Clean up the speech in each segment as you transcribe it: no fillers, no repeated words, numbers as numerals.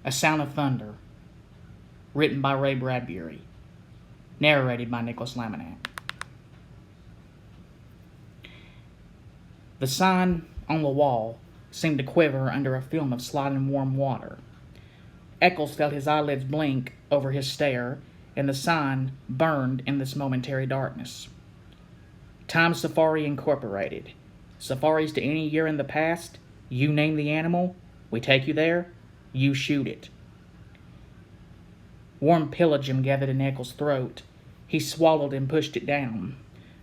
A Sound of Thunder, written by Ray Bradbury, narrated by Nicholas Laminack. The sign on the wall seemed to quiver under a film of sliding warm water. Eccles felt his eyelids blink over his stare, and the sign burned in this momentary darkness. Time Safari Incorporated. Safaris to any year in the past. You name the animal, we take you there, you shoot it. Warm pillaging gathered in Eccles' throat. He swallowed and pushed it down.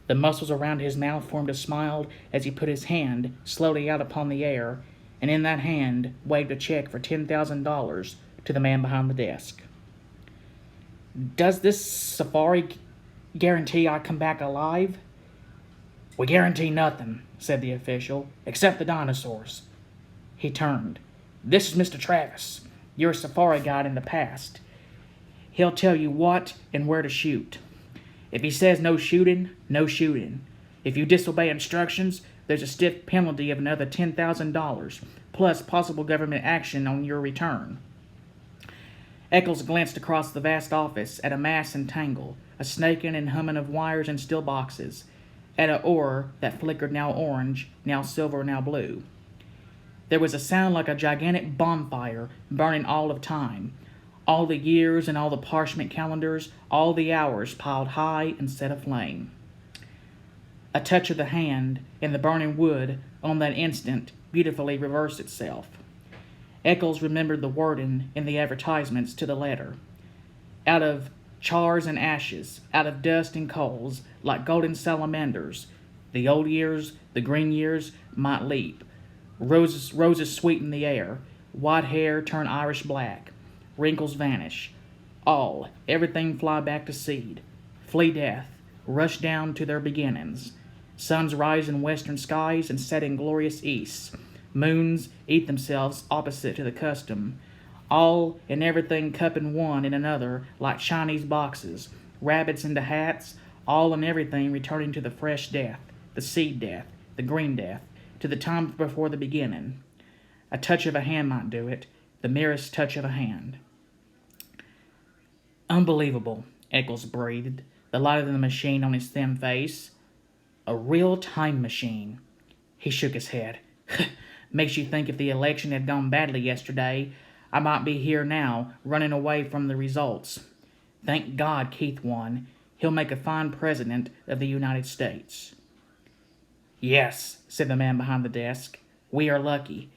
The muscles around his mouth formed a smile as he put his hand slowly out upon the air, and in that hand waved a check for $10,000 to the man behind the desk. Does this safari guarantee I come back alive? We guarantee nothing, said the official, except the dinosaurs. He turned. This is Mr. Travis, your safari guide in the past. He'll tell you what and where to shoot. If he says no shooting, no shooting. If you disobey instructions, there's a stiff penalty of another $10,000, plus possible government action on your return. Eccles glanced across the vast office at a mass and tangle, a snaking and humming of wires and steel boxes, at an ore that flickered now orange, now silver, now blue. There was a sound like a gigantic bonfire burning all of time, all the years and all the parchment calendars, all the hours piled high and set aflame. A touch of the hand, and the burning wood, on that instant, beautifully reversed itself. Eccles remembered the wording in the advertisements to the letter. Out of chars and ashes, out of dust and coals, like golden salamanders, the old years, the green years, might leap. Roses sweeten the air, white hair turn Irish black, wrinkles vanish. All, everything fly back to seed, flee death, rush down to their beginnings. Suns rise in western skies and set in glorious easts. Moons eat themselves opposite to the custom. All and everything cupping one in another like Chinese boxes, rabbits into hats, all and everything returning to the fresh death, the seed death, the green death, to the time before the beginning. A touch of a hand might do it, the merest touch of a hand. Unbelievable, Eccles breathed, the light of the machine on his thin face. A real time machine. He shook his head. Makes you think if the election had gone badly yesterday, I might be here now, running away from the results. Thank God Keith won. He'll make a fine president of the United States. Yes, said the man behind the desk. We are lucky.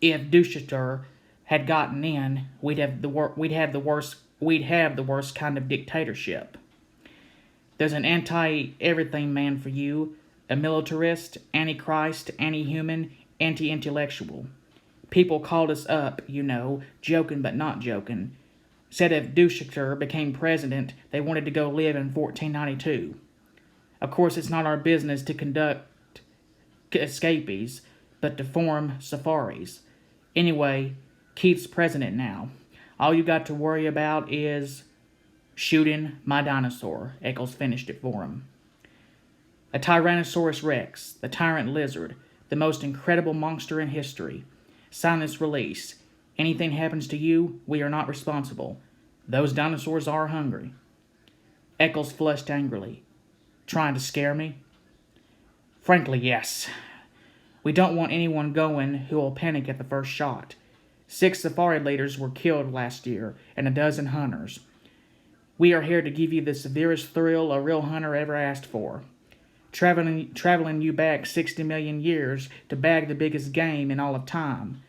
If Ducheter had gotten in, we'd have the worst kind of dictatorship. There's an anti-everything man for you, a militarist, antichrist, anti-human, anti-intellectual. People called us up, you know, joking but not joking. Said if Ducheter became president, they wanted to go live in 1492. Of course, it's not our business to conduct escapees, but to form safaris. Anyway, Keith's president now. All you got to worry about is shooting my dinosaur. Eccles finished it for him. A Tyrannosaurus Rex, the tyrant lizard, the most incredible monster in history. Sign this release. Anything happens to you, we are not responsible. Those dinosaurs are hungry. Eccles flushed angrily. Trying to scare me? Frankly, yes. We don't want anyone going who will panic at the first shot. 6 safari leaders were killed last year, and a dozen hunters. We are here to give you the severest thrill a real hunter ever asked for. Traveling you back 60 million years to bag the biggest game in all of time.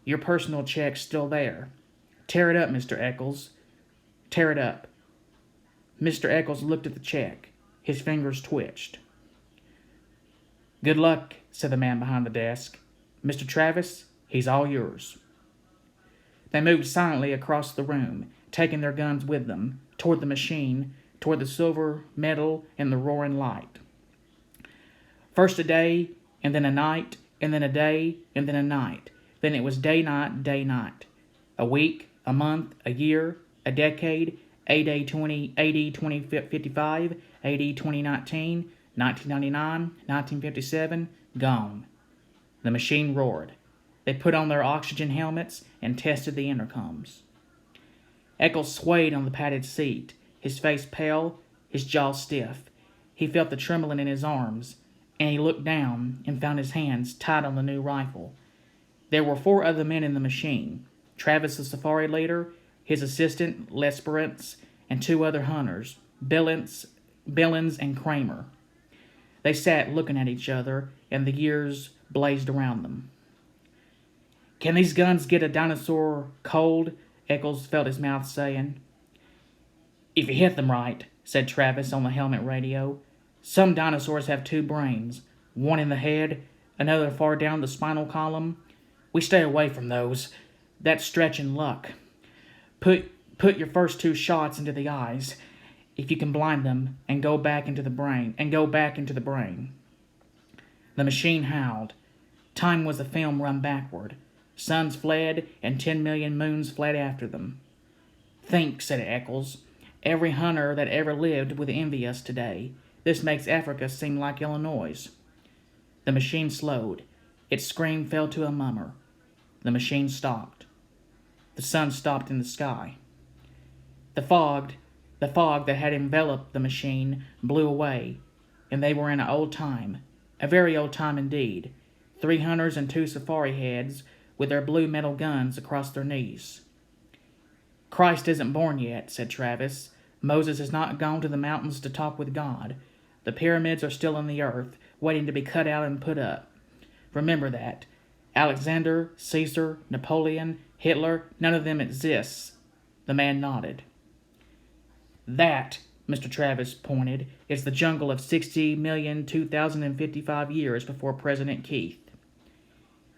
Your personal check's still there. Tear it up, Mr. Eccles. Tear it up. Mr. Eccles looked at the check. His fingers twitched. Good luck, said the man behind the desk. Mr. Travis, he's all yours. They moved silently across the room, taking their guns with them, toward the machine, toward the silver metal and the roaring light. First a day, and then a night, and then a day, and then a night. Then it was day, night. A week, a month, a year, a decade, AD 2055, AD 2019, 1999, 1957, gone. The machine roared. They put on their oxygen helmets and tested the intercoms. Eccles swayed on the padded seat, his face pale, his jaw stiff. He felt the trembling in his arms, and he looked down and found his hands tied on the new rifle. There were 4 other men in the machine: Travis, the safari leader, his assistant, Lesperance, and 2 other hunters, Billings and Kramer. They sat looking at each other, and the years blazed around them. "Can these guns get a dinosaur cold?" Eccles felt his mouth saying. "If you hit them right," said Travis on the helmet radio. "Some dinosaurs have 2 brains, one in the head, another far down the spinal column. We stay away from those. That's stretching luck. Put your first 2 shots into the eyes, if you can blind them, and go back into the brain. The machine howled. Time was a film run backward. Suns fled, and 10 million moons fled after them. "Think," said Eccles. "Every hunter that ever lived would envy us today. This makes Africa seem like Illinois." The machine slowed. Its scream fell to a murmur. The machine stopped. The sun stopped in the sky. The fog that had enveloped the machine blew away, and they were in an old time, a very old time indeed. 3 hunters and 2 safari heads with their blue metal guns across their knees. "Christ isn't born yet," said Travis. "Moses has not gone to the mountains to talk with God. The pyramids are still in the earth, waiting to be cut out and put up. Remember that. Alexander, Caesar, Napoleon, Hitler, none of them exists." The man nodded. "That," Mr. Travis pointed, "is the jungle of 60,002,055 years before President Keith."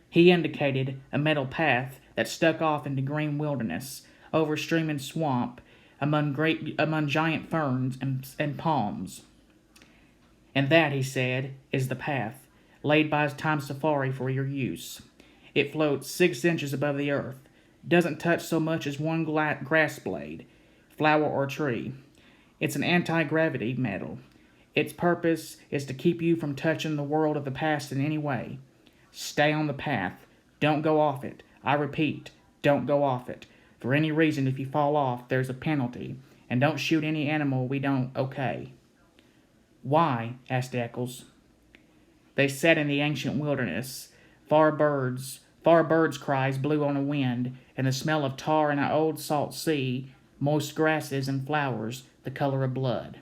He indicated a metal path that stuck off into green wilderness, over streaming swamp, among giant ferns and palms. "And that," he said, "is the path, laid by Time Safari for your use. It floats 6 inches above the earth, doesn't touch so much as one grass blade, flower or tree. It's an anti-gravity metal. Its purpose is to keep you from touching the world of the past in any way. Stay on the path. Don't go off it. I repeat, don't go off it. For any reason, if you fall off, there's a penalty. And don't shoot any animal we don't okay." "Why?" asked Eccles. They sat in the ancient wilderness. Far birds' cries blew on a wind, and the smell of tar in an old salt sea, moist grasses and flowers, the color of blood.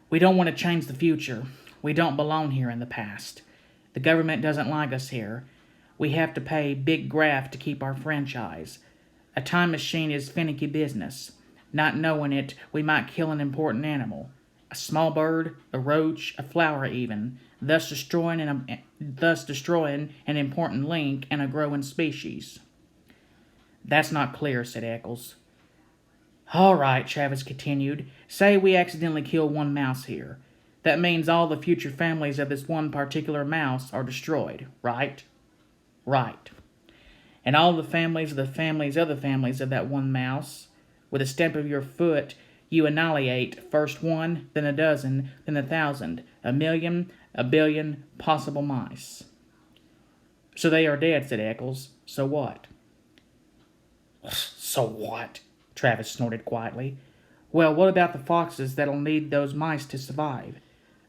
"We don't want to change the future. We don't belong here in the past. The government doesn't like us here. We have to pay big graft to keep our franchise. A time machine is finicky business. Not knowing it, we might kill an important animal. A small bird, a roach, a flower even, thus destroying an important link in a growing species." "That's not clear," said Eccles. "All right," Travis continued. "Say we accidentally kill 1 mouse here. That means all the future families of this one particular mouse are destroyed, right?" "Right. And all the families of the families of the families of that 1 mouse. With a stamp of your foot, you annihilate first 1, then a dozen, then 1,000, 1,000,000, 1,000,000,000 possible mice." "So they are dead," said Eccles. "So what?" "So what?" Travis snorted quietly. "Well, what about the foxes that'll need those mice to survive?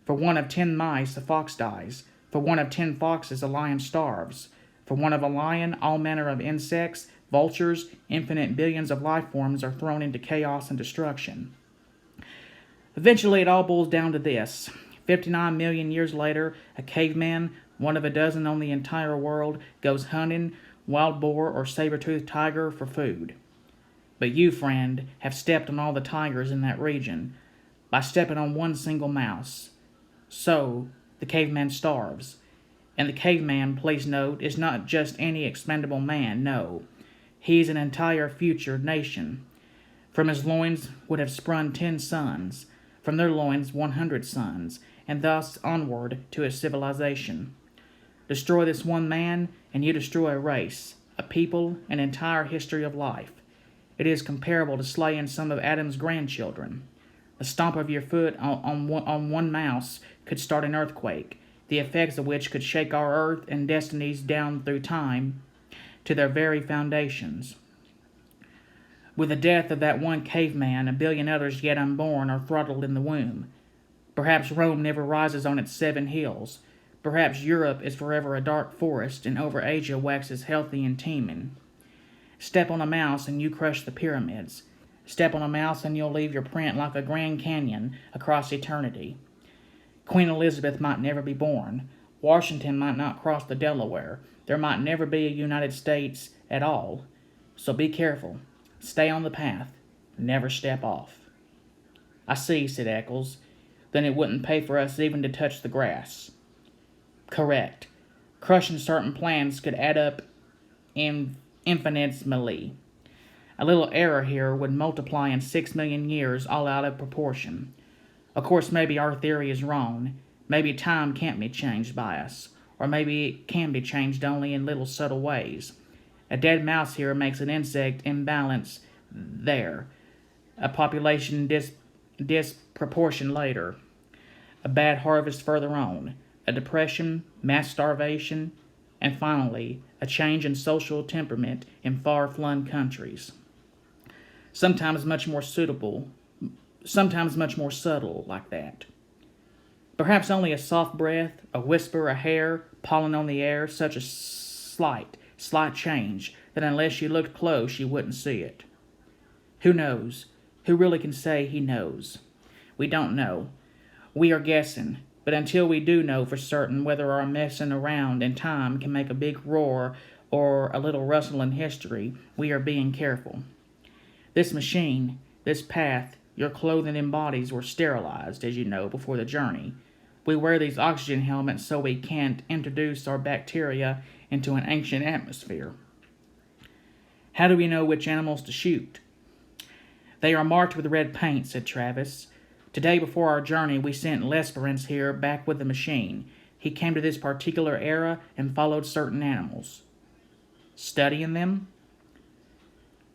For 1 of 10 mice, a fox dies. For 1 of 10 foxes, a lion starves. For 1 of a lion, all manner of insects, vultures, infinite billions of life forms are thrown into chaos and destruction. Eventually, it all boils down to this. 59 million years later, a caveman, 1 of a dozen on the entire world, goes hunting wild boar or saber-toothed tiger for food. But you, friend, have stepped on all the tigers in that region by stepping on 1 single mouse. So, the caveman starves. And the caveman, please note, is not just any expendable man, no. He's an entire future nation. From his loins would have sprung 10 sons, from their loins 100 sons, and thus onward to a civilization. Destroy this 1 man, and you destroy a race, a people, an entire history of life. It is comparable to slaying some of Adam's grandchildren. The stomp of your foot on one mouse could start an earthquake. the effects of which could shake our earth and destinies down through time to their very foundations. With the death of that one caveman, a billion others yet unborn are throttled in the womb. Perhaps Rome never rises on its 7 hills. Perhaps Europe is forever a dark forest, and over Asia waxes healthy and teeming. Step on a mouse and you crush the pyramids. Step on a mouse and you'll leave your print like a Grand Canyon across eternity. Queen Elizabeth might never be born. Washington might not cross the Delaware. There might never be a United States at all. So be careful. Stay on the path. Never step off. I see, said Eccles. Then it wouldn't pay for us even to touch the grass. Correct. Crushing certain plants could add up infinitesimally. A little error here would multiply in 6 million years, all out of proportion. Of course, maybe our theory is wrong. Maybe time can't be changed by us. Or maybe it can be changed only in little subtle ways. A dead mouse here makes an insect imbalance there. A population disproportion later. A bad harvest further on. A depression, mass starvation, and finally, a change in social temperament in far-flung countries. Sometimes much more subtle like that. Perhaps only a soft breath, a whisper, a hair, pollen on the air, such a slight change that unless you looked close you wouldn't see it. Who knows? Who really can say he knows? We don't know. We are guessing, but until we do know for certain whether our messing around in time can make a big roar or a little rustle in history, we are being careful. This machine, this path, your clothing and bodies were sterilized, as you know, before the journey. We wear these oxygen helmets so we can't introduce our bacteria into an ancient atmosphere. How do we know which animals to shoot? They are marked with red paint, said Travis. Today before our journey, we sent Lesperance here back with the machine. He came to this particular era and followed certain animals. Studying them?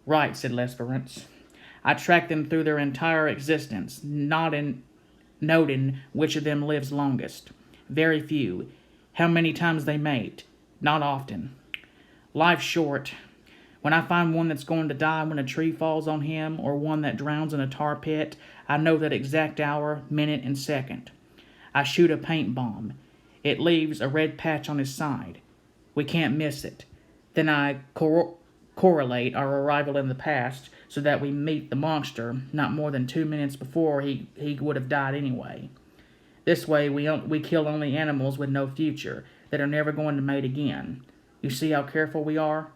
Right, said Lesperance. I tracked them through their entire existence, noting which of them lives longest. Very few. How many times they mate? Not often. Life's short. When I find one that's going to die when a tree falls on him, or one that drowns in a tar pit, I know that exact hour, minute, and second. I shoot a paint bomb. It leaves a red patch on his side. We can't miss it. Then I correlate our arrival in the past so that we meet the monster not more than 2 minutes before he would have died anyway. This way we kill only animals with no future, that are never going to mate again. You see how careful we are?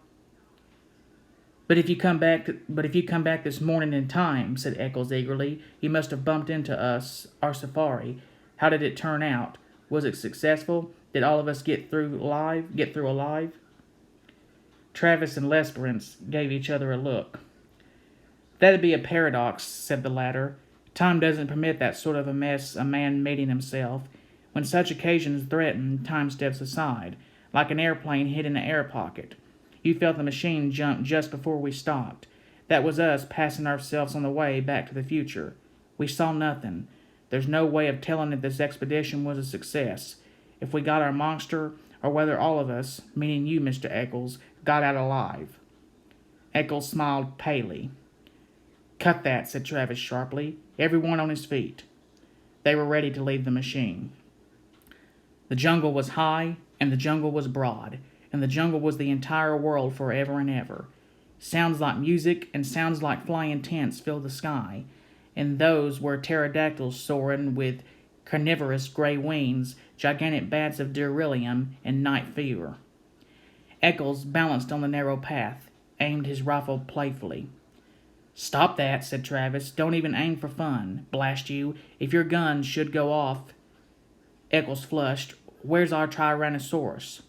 But if you come back this morning in time, said Eccles eagerly, you must have bumped into us, our safari. How did it turn out? Was it successful? Did all of us get through alive? Travis and Lesperance gave each other a look. That'd be a paradox, said the latter. Time doesn't permit that sort of a mess, a man mating himself. When such occasions threaten, time steps aside, like an airplane hit in an air pocket. You felt the machine jump just before we stopped. That was us passing ourselves on the way back to the future. We saw nothing. There's no way of telling if this expedition was a success, if we got our monster, or whether all of us, meaning you, Mr. Eccles, got out alive. Eccles smiled palely. Cut that, said Travis sharply. Everyone on his feet. They were ready to leave the machine. The jungle was high, and the jungle was broad, and the jungle was the entire world forever and ever. Sounds like music and sounds like flying tents filled the sky, and those were pterodactyls soaring with carnivorous gray wings, gigantic bats of delirium and night fever. Eccles balanced on the narrow path, aimed his rifle playfully. Stop that, said Travis. Don't even aim for fun. Blast you, if your gun should go off. Eccles flushed. Where's our Tyrannosaurus?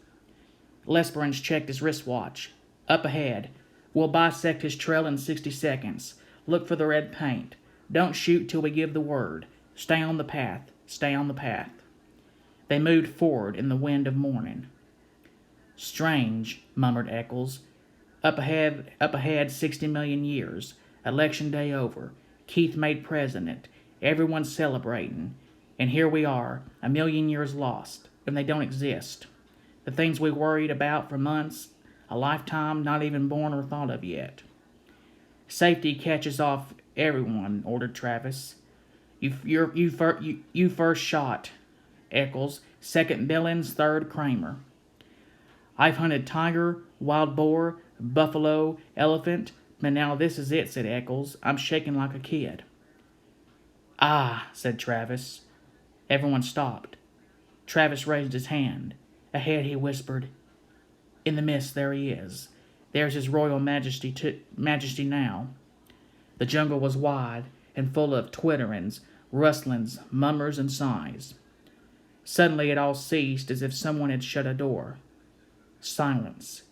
Lesperance checked his wristwatch. Up ahead. We'll bisect his trail in 60 seconds. Look for the red paint. Don't shoot till we give the word. Stay on the path. Stay on the path. They moved forward in the wind of morning. Strange, murmured Eccles. Up ahead 60 million years. Election day over. Keith made president. Everyone's celebrating. And here we are, 1 million years lost. and they don't exist. The things we worried about for months, a lifetime not even born or thought of yet. Safety catches off everyone, ordered Travis. You first shot, Eccles. Second Billings, third Kramer. I've hunted tiger, wild boar, buffalo, elephant, but now this is it, said Eccles. I'm shaking like a kid. Ah, said Travis. Everyone stopped. Travis raised his hand. Ahead, he whispered, in the mist, there he is. There's his royal majesty now. The jungle was wide and full of twitterings, rustlings, murmurs, and sighs. Suddenly it all ceased as if someone had shut a door. Silence.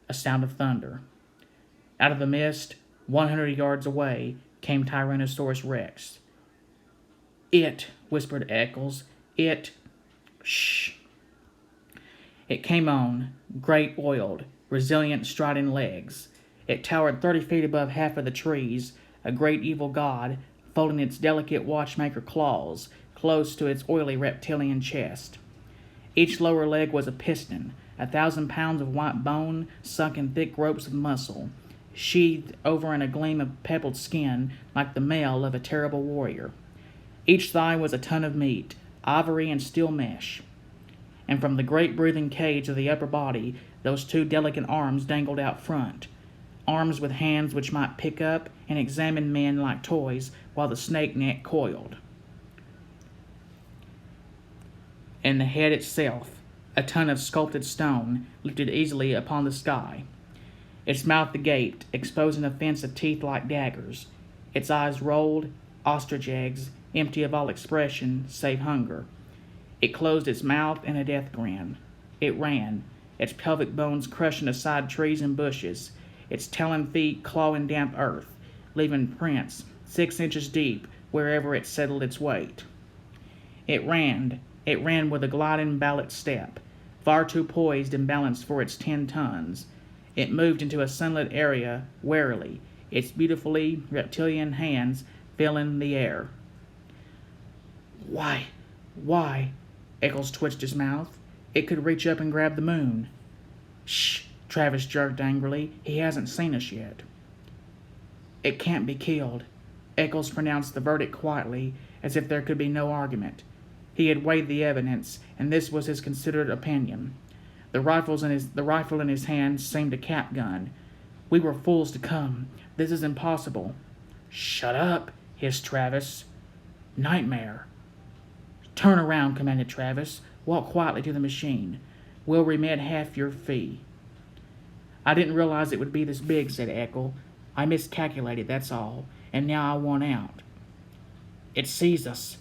A sound of thunder. Out of the mist, 100 yards away, came Tyrannosaurus Rex. It, whispered Eccles. It... Shh. It came on, great oiled, resilient striding legs. It towered 30 feet above half of the trees, a great evil god, folding its delicate watchmaker claws close to its oily reptilian chest. Each lower leg was a piston, 1,000 pounds of white bone sunk in thick ropes of muscle, sheathed over in a gleam of pebbled skin like the mail of a terrible warrior. Each thigh was a ton of meat, ivory and steel mesh. And from the great breathing cage of the upper body, those two delicate arms dangled out front, arms with hands which might pick up and examine men like toys while the snake neck coiled. And the head itself, a ton of sculpted stone, lifted easily upon the sky. Its mouth agaped, exposing a fence of teeth like daggers. Its eyes rolled, ostrich eggs, empty of all expression save hunger. It closed its mouth in a death grin. It ran, its pelvic bones crushing aside trees and bushes, its talon feet clawing damp earth, leaving prints 6 inches deep wherever it settled its weight. It ran with a gliding ballot step, far too poised and balanced for its 10 tons. It moved into a sunlit area warily, its beautifully reptilian hands filling the air. Why? Eccles twitched his mouth. It could reach up and grab the moon. Shh, Travis jerked angrily. He hasn't seen us yet. It can't be killed. Eccles pronounced the verdict quietly, as if there could be no argument. He had weighed the evidence, and this was his considered opinion. The rifle in his hand seemed a cap gun. We were fools to come. This is impossible. Shut up, hissed Travis. Nightmare. Turn around, commanded Travis. Walk quietly to the machine. We'll remit half your fee. I didn't realize it would be this big, said Eccles. I miscalculated, that's all, and now I want out. It sees us.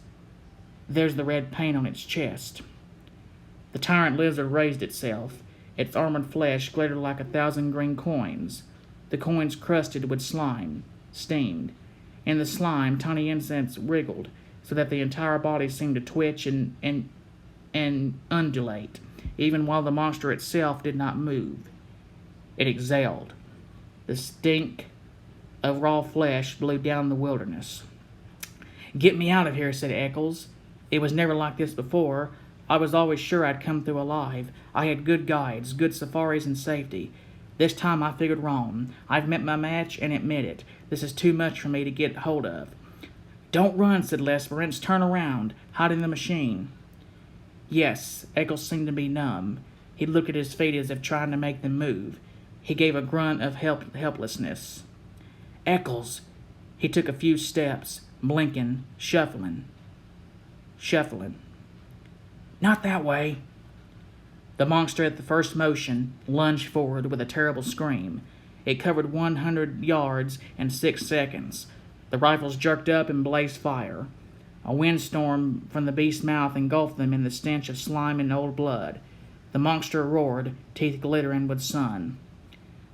There's the red paint on its chest. The tyrant lizard raised itself. Its armored flesh glittered like 1,000 green coins. The coins crusted with slime, steamed. In the slime, tiny insects wriggled, so that the entire body seemed to twitch and undulate, even while the monster itself did not move. It exhaled. The stink of raw flesh blew down the wilderness. Get me out of here, said Eccles. It was never like this before. I was always sure I'd come through alive. I had good guides, good safaris, and safety. This time I figured wrong. I've met my match and admit it. This is too much for me to get hold of. Don't run, said Lesperance. Turn around. Hide in the machine. Yes, Eccles seemed to be numb. He looked at his feet as if trying to make them move. He gave a grunt of helplessness. Eccles. He took a few steps, blinking, shuffling. Not that way. The monster at the first motion lunged forward with a terrible scream. It covered 100 yards in 6 seconds. The rifles jerked up and blazed fire. A windstorm from the beast's mouth engulfed them in the stench of slime and old blood. The monster roared, teeth glittering with sun.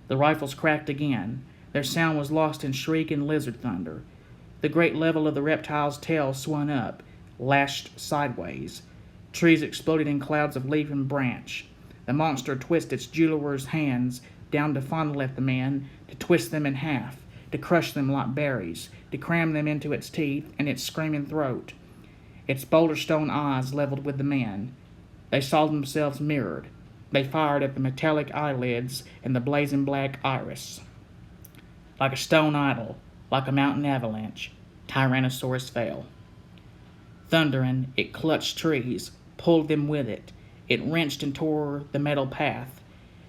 The rifles cracked again. Their sound was lost in shriek and lizard thunder. The great level of the reptile's tail swung up, lashed sideways. Trees exploded in clouds of leaf and branch. The monster twisted its jeweler's hands down to fondle at the man, to twist them in half, to crush them like berries, to cram them into its teeth and its screaming throat. Its boulder stone eyes leveled with the man. They saw themselves mirrored. They fired at the metallic eyelids and the blazing black iris. Like a stone idol, like a mountain avalanche, Tyrannosaurus fell. Thundering, it clutched trees, pulled them with it. It wrenched and tore the metal path.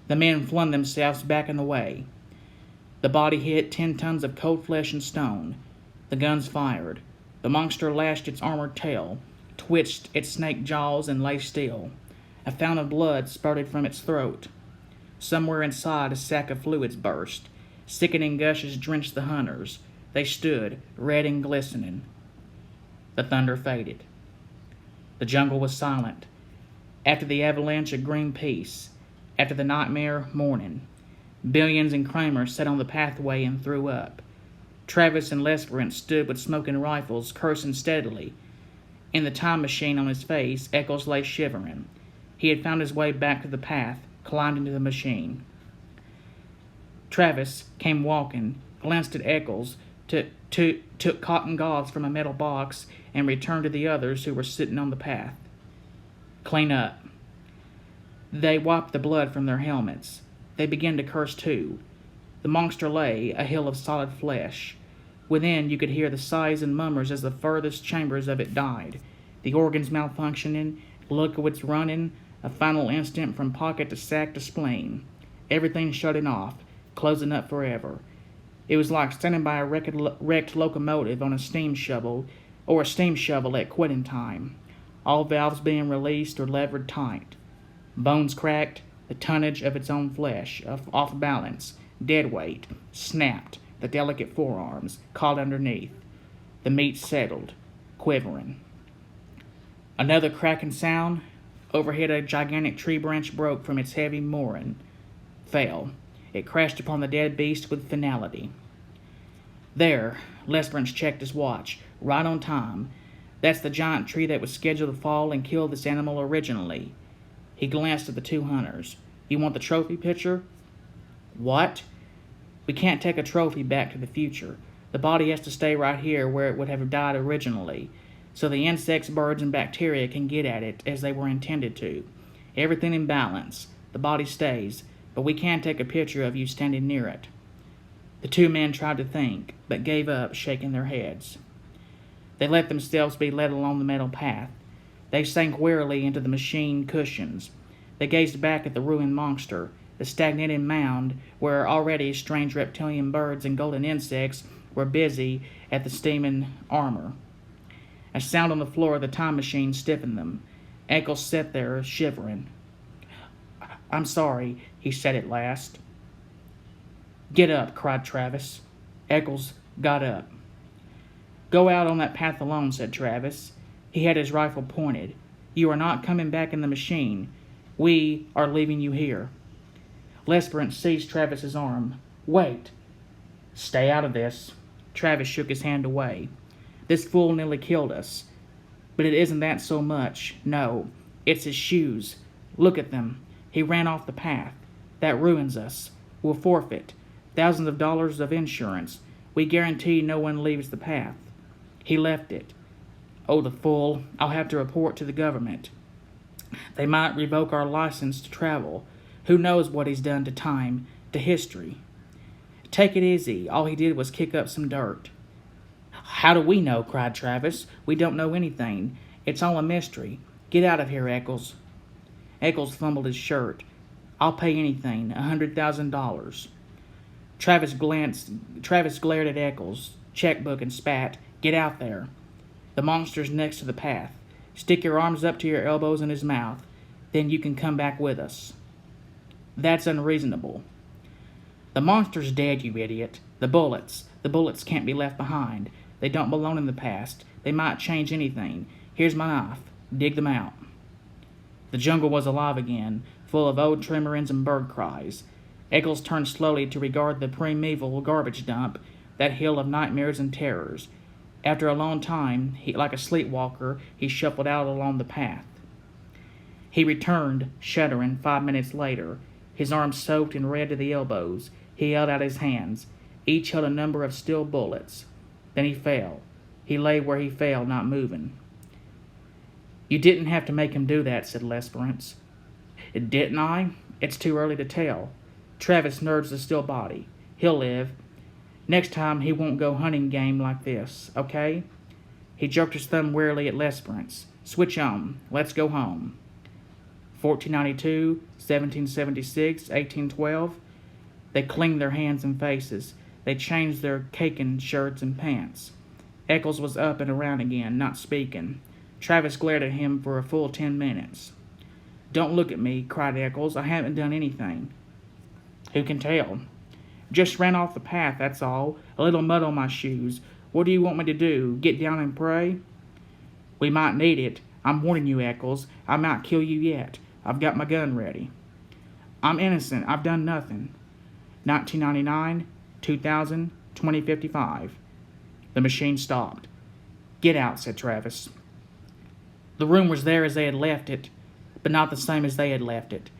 The men flung themselves back in the way. The body hit 10 tons of cold flesh and stone. The guns fired. The monster lashed its armored tail, twitched its snake jaws, and lay still. A fountain of blood spurted from its throat. Somewhere inside, a sack of fluids burst. Sickening gushes drenched the hunters. They stood, red and glistening. The thunder faded. The jungle was silent. After the avalanche, a green peace. After the nightmare, morning. Billions and Kramer sat on the pathway and threw up. Travis and Lesperance stood with smoking rifles, cursing steadily. In the time machine on his face, Eccles lay shivering. He had found his way back to the path, climbed into the machine. Travis came walking, glanced at Eccles, took cotton gauze from a metal box, and returned to the others who were sitting on the path. Clean up. They wiped the blood from their helmets. They began to curse too. The monster lay, a hill of solid flesh. Within, you could hear the sighs and murmurs as the furthest chambers of it died. The organs malfunctioning, liquids running, a final instant from pocket to sac to spleen. Everything shutting off, closing up forever. It was like standing by a wrecked locomotive on a steam shovel, or a steam shovel at quitting time. All valves being released or levered tight. Bones cracked, the tonnage of its own flesh, off balance, dead weight, snapped, the delicate forearms, caught underneath. The meat settled, quivering. Another cracking sound. Overhead, a gigantic tree branch broke from its heavy mooring. Fell. It crashed upon the dead beast with finality. There, Lesperance checked his watch. Right on time. That's the giant tree that was scheduled to fall and kill this animal originally. He glanced at the two hunters. You want the trophy picture? What? We can't take a trophy back to the future. The body has to stay right here where it would have died originally, so the insects, birds, and bacteria can get at it as they were intended to. Everything in balance. The body stays, but we can take a picture of you standing near it. The two men tried to think, but gave up, shaking their heads. They let themselves be led along the metal path. They sank wearily into the machine cushions. They gazed back at the ruined monster, the stagnating mound where already strange reptilian birds and golden insects were busy at the steaming armor. A sound on the floor of the time machine stiffened them. Eccles sat there, shivering. I'm sorry, he said at last. Get up, cried Travis. Eccles got up. Go out on that path alone, said Travis. He had his rifle pointed. You are not coming back in the machine. We are leaving you here. Lesperance seized Travis's arm. Wait. Stay out of this. Travis shook his hand away. This fool nearly killed us. But it isn't that so much. No, it's his shoes. Look at them. He ran off the path. That ruins us. We'll forfeit. Thousands of dollars of insurance. We guarantee no one leaves the path. He left it. Oh, the fool. I'll have to report to the government. They might revoke our license to travel. Who knows what he's done to time, to history. Take it easy. All he did was kick up some dirt. How do we know? Cried Travis. We don't know anything. It's all a mystery. Get out of here, Eccles. Eccles fumbled his shirt. I'll pay anything, $100,000. Travis glared at Eccles, checkbook, and spat. Get out there. The monster's next to the path. Stick your arms up to your elbows in his mouth. Then you can come back with us. That's unreasonable. The monster's dead, you idiot. The bullets can't be left behind. They don't belong in the past. They might change anything. Here's my knife. Dig them out. The jungle was alive again, full of old trimarins and bird cries. Eccles turned slowly to regard the primeval garbage dump, that hill of nightmares and terrors. After a long time, like a sleepwalker, he shuffled out along the path. He returned, shuddering, 5 minutes later, his arms soaked and red to the elbows. He held out his hands. Each held a number of steel bullets. Then he fell. He lay where he fell, not moving. You didn't have to make him do that, said Lesperance. Didn't I? It's too early to tell. Travis nerves the still body. He'll live. Next time he won't go hunting game like this, okay? He jerked his thumb wearily at Lesperance. Switch on. Let's go home. 1492, 1776, 1812. They clinged their hands and faces. They changed their caking shirts and pants. Eccles was up and around again, not speaking. Travis glared at him for a full 10 minutes. Don't look at me, cried Eccles. I haven't done anything. Who can tell? Just ran off the path, that's all. A little mud on my shoes. What do you want me to do? Get down and pray? We might need it. I'm warning you, Eccles. I might kill you yet. I've got my gun ready. I'm innocent. I've done nothing. 1999, 2000, 2055. The machine stopped. Get out, said Travis. The room was there as they had left it, but not the same as they had left it.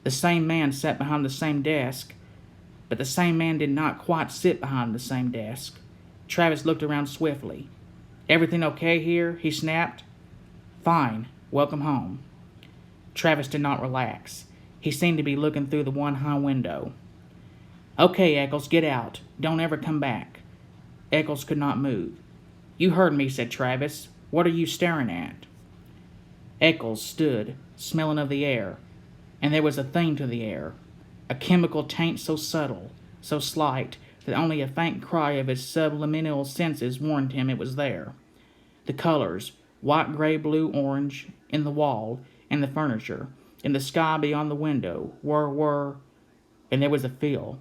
The same man sat behind the same desk, but the same man did not quite sit behind the same desk. Travis looked around swiftly. Everything okay here? He snapped. Fine. Welcome home. Travis did not relax. He seemed to be looking through the one high window. Okay, Eccles, get out. Don't ever come back. Eccles could not move. You heard me, said Travis. What are you staring at? Eccles stood, smelling of the air, and there was a thing to the air, a chemical taint so subtle, so slight, that only a faint cry of his subliminal senses warned him it was there. The colors, white, gray, blue, orange, in the wall, in the furniture, in the sky beyond the window, were, and there was a feel.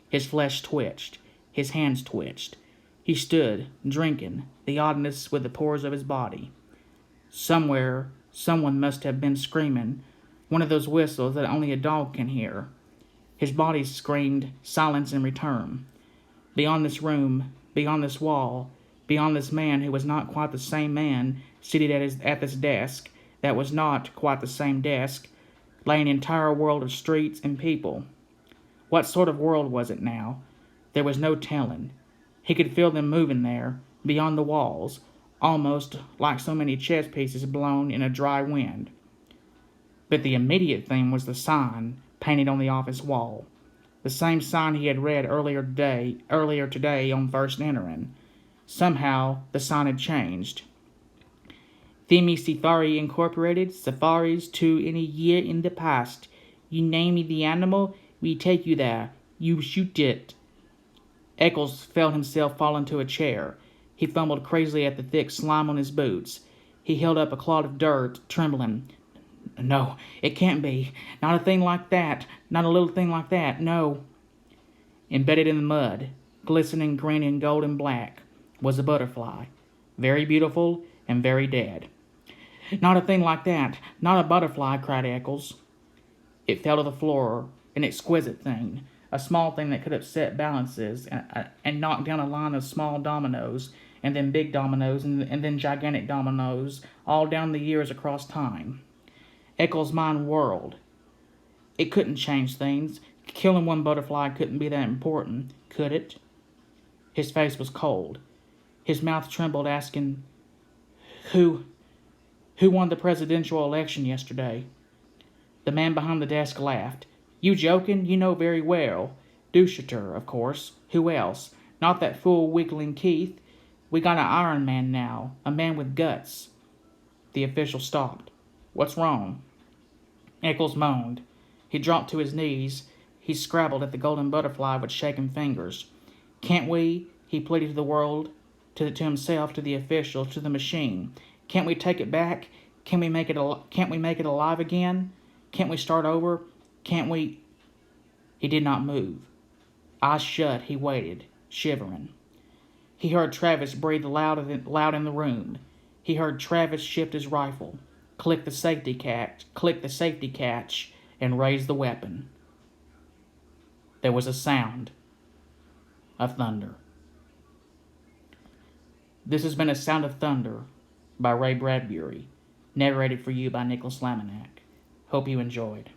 His flesh twitched, his hands twitched. He stood, drinking, the oddness with the pores of his body. Somewhere, someone must have been screaming, one of those whistles that only a dog can hear. His body screamed silence in return. Beyond this room, beyond this wall, beyond this man who was not quite the same man seated at this desk, that was not quite the same desk, lay an entire world of streets and people. What sort of world was it now? There was no telling. He could feel them moving there, beyond the walls, almost like so many chess pieces blown in a dry wind. But the immediate thing was the sign painted on the office wall. The same sign he had read earlier today on first entering. Somehow, the sign had changed. Theme Safari Incorporated, safaris to any year in the past. You name me the animal, we take you there. You shoot it. Eccles felt himself fall into a chair. He fumbled crazily at the thick slime on his boots. He held up a clod of dirt, trembling. No, it can't be. Not a thing like that. Not a little thing like that. No. Embedded in the mud, glistening green and gold and black, was a butterfly. Very beautiful and very dead. Not a thing like that. Not a butterfly, cried Eccles. It fell to the floor, an exquisite thing, a small thing that could upset balances and knock down a line of small dominoes, and then big dominoes, and then gigantic dominoes, all down the years across time. Eccles' mind whirled. It couldn't change things. Killing one butterfly couldn't be that important, could it? His face was cold. His mouth trembled, asking, Who won the presidential election yesterday? The man behind the desk laughed. You joking? You know very well. Ducheter, of course. Who else? Not that fool Wiggling Keith. We got an Iron Man now, a man with guts. The official stopped. What's wrong? Eccles moaned. He dropped to his knees. He scrabbled at the golden butterfly with shaking fingers. Can't we, he pleaded to the world, to himself, to the officials, to the machine. Can't we take it back? Can't we make it alive again? Can't we start over? Can't we? He did not move. Eyes shut, he waited, shivering. He heard Travis breathe loud in the room. He heard Travis shift his rifle, click the safety catch, and raise the weapon. There was a sound of thunder. This has been A Sound of Thunder by Ray Bradbury, narrated for you by Nicholas Laminack. Hope you enjoyed.